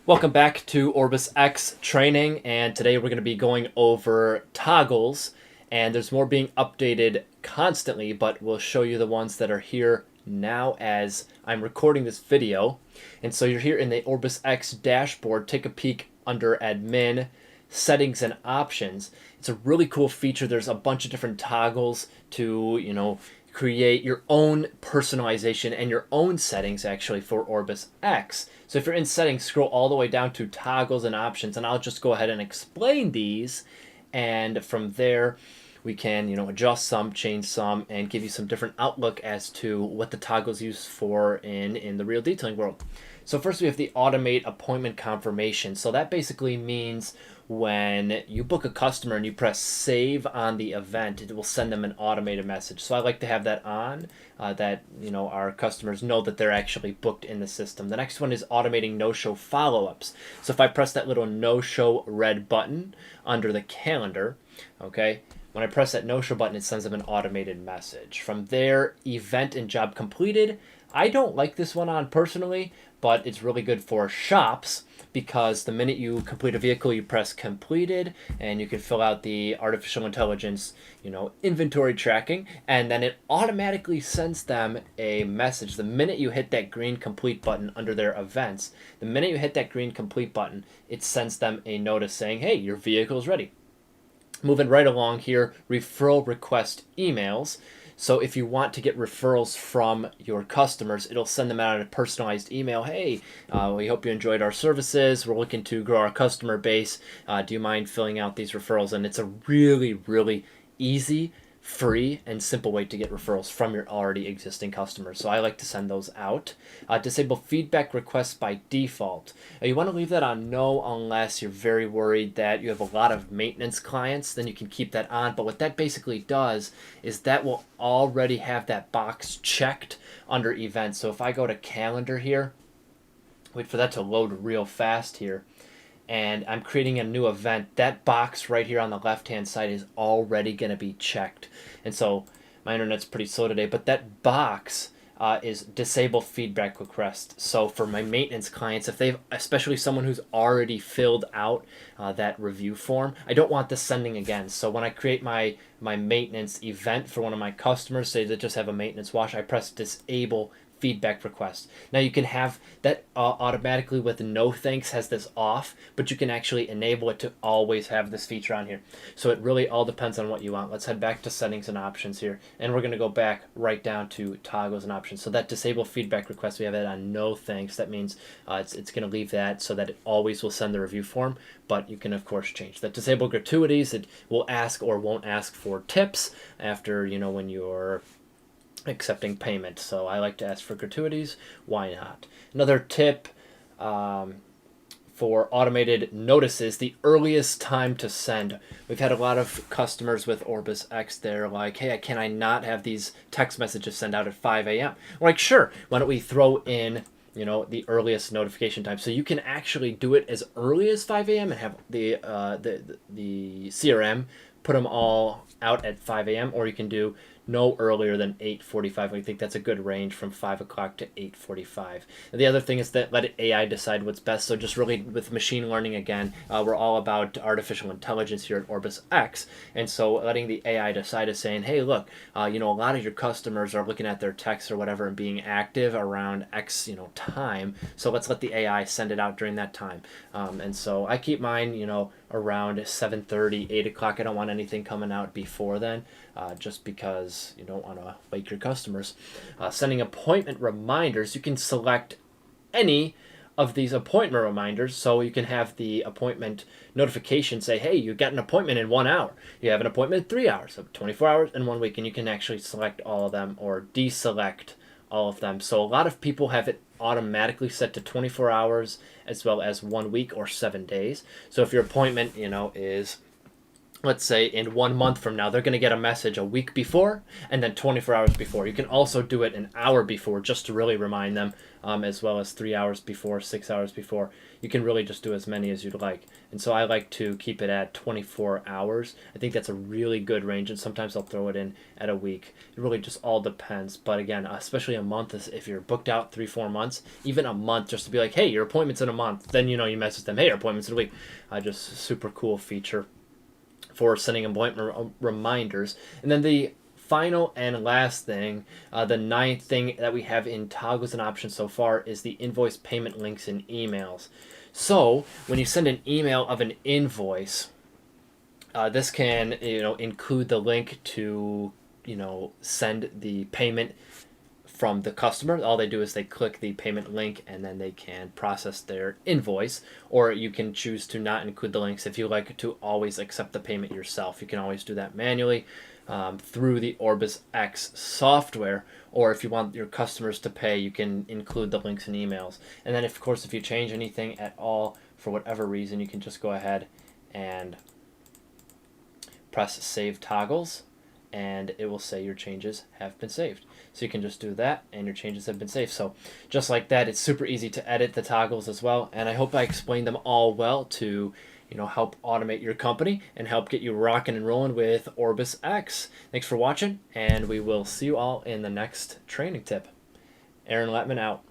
Welcome back to OrbisX training, and today we're going to be going over toggles, and there's more being updated constantly, but we'll show you the ones that are here now as I'm recording this video. And so you're here in the OrbisX dashboard. Take a peek under admin, settings and options. It's a really cool feature. There's a bunch of different toggles to, create your own personalization and your own settings actually for OrbisX. So if you're in settings, scroll all the way down to toggles and options, and I'll just go ahead and explain these. And from there, we can, adjust some, change some, and give you some different outlook as to what the toggle's used for in the real detailing world. So first we have the automate appointment confirmation. So that basically means when you book a customer and you press save on the event, it will send them an automated message. So I like to have that on, that our customers know that they're actually booked in the system. The next one is automating no-show follow-ups. So if I press that little no-show red button under the calendar, okay, when I press that no-show button, it sends them an automated message. From there, event and job completed. I don't like this one on personally, but it's really good for shops because the minute you complete a vehicle, you press completed and you can fill out the artificial intelligence, inventory tracking, and then it automatically sends them a message. The minute you hit that green complete button under their events, the minute you hit that green complete button, it sends them a notice saying, hey, your vehicle is ready. Moving right along here, referral request emails. So if you want to get referrals from your customers, it'll send them out a personalized email. Hey, we hope you enjoyed our services. We're looking to grow our customer base. Do you mind filling out these referrals? And it's a really, really easy, free, and simple way to get referrals from your already existing customers. So I like to send those out. Disable feedback requests by default. You want to leave that on no unless you're very worried that you have a lot of maintenance clients. Then you can keep that on. But what that basically does is that will already have that box checked under events. So if I go to calendar here, wait for that to load real fast here, and I'm creating a new event, that box right here on the left-hand side is already going to be checked. And so my internet's pretty slow today, but that box is disable feedback request. So for my maintenance clients, if they've, especially someone who's already filled out that review form, I don't want this sending again. So when I create my maintenance event for one of my customers, say they just have a maintenance wash, I press disable feedback request. Now you can have that automatically with no thanks has this off, but you can actually enable it to always have this feature on here. So it really all depends on what you want. Let's head back to settings and options here, and we're going to go back right down to toggles and options. So that disable feedback request, we have it on no thanks. That means it's going to leave that so that it always will send the review form, but you can of course change that. Disable gratuities, it will ask or won't ask for tips after when you're accepting payment. So I like to ask for gratuities. Why not? Another tip for automated notices, the earliest time to send. We've had a lot of customers with OrbisX. They're like, hey, can I not have these text messages sent out at 5 a.m.? We're like, sure. Why don't we throw in the earliest notification time? So you can actually do it as early as 5 a.m. and have the CRM put them all out at 5 a.m. or you can do no earlier than 8:45. I think that's a good range from 5 o'clock to 8:45. And the other thing is that let AI decide what's best. So just really with machine learning again, we're all about artificial intelligence here at OrbisX. And so letting the AI decide is saying, hey, look, a lot of your customers are looking at their texts or whatever and being active around X, time. So let's let the AI send it out during that time. And so I keep mine, around 7:30, 8 o'clock. I don't want anything coming out before then, just because you don't want to wake your customers. Sending appointment reminders, you can select any of these appointment reminders, so you can have the appointment notification say, hey, you got an appointment in 1 hour. You have an appointment in 3 hours, so 24 hours in 1 week, and you can actually select all of them or deselect all of them. So a lot of people have it automatically set to 24 hours as well as 1 week or 7 days. So if your appointment, is, let's say in 1 month from now, they're going to get a message a week before and then 24 hours before. You can also do it an hour before just to really remind them as well as 3 hours before, 6 hours before. You can really just do as many as you'd like. And so I like to keep it at 24 hours. I think that's a really good range, and sometimes I'll throw it in at a week. It really just all depends. But again, especially a month, is if you're booked out 3-4 months, even a month, just to be like, hey, your appointment's in a month. Then you message them, hey, your appointment's in a week. Just super cool feature for sending appointment reminders. And then the final and last thing, the ninth thing that we have in toggles and options so far, is the invoice payment links in emails. So when you send an email of an invoice, this can include the link to send the payment from the customer. All they do is they click the payment link and then they can process their invoice. Or you can choose to not include the links if you like to always accept the payment yourself. You can always do that manually through the OrbisX software. Or if you want your customers to pay, you can include the links in emails. And then, of course, if you change anything at all for whatever reason, you can just go ahead and press Save Toggles, and it will say your changes have been saved. So you can just do that and your changes have been saved. So just like that, it's super easy to edit the toggles as well. And I hope I explained them all well to help automate your company and help get you rocking and rolling with OrbisX. Thanks for watching, and we will see you all in the next training tip. Aaron Letman out.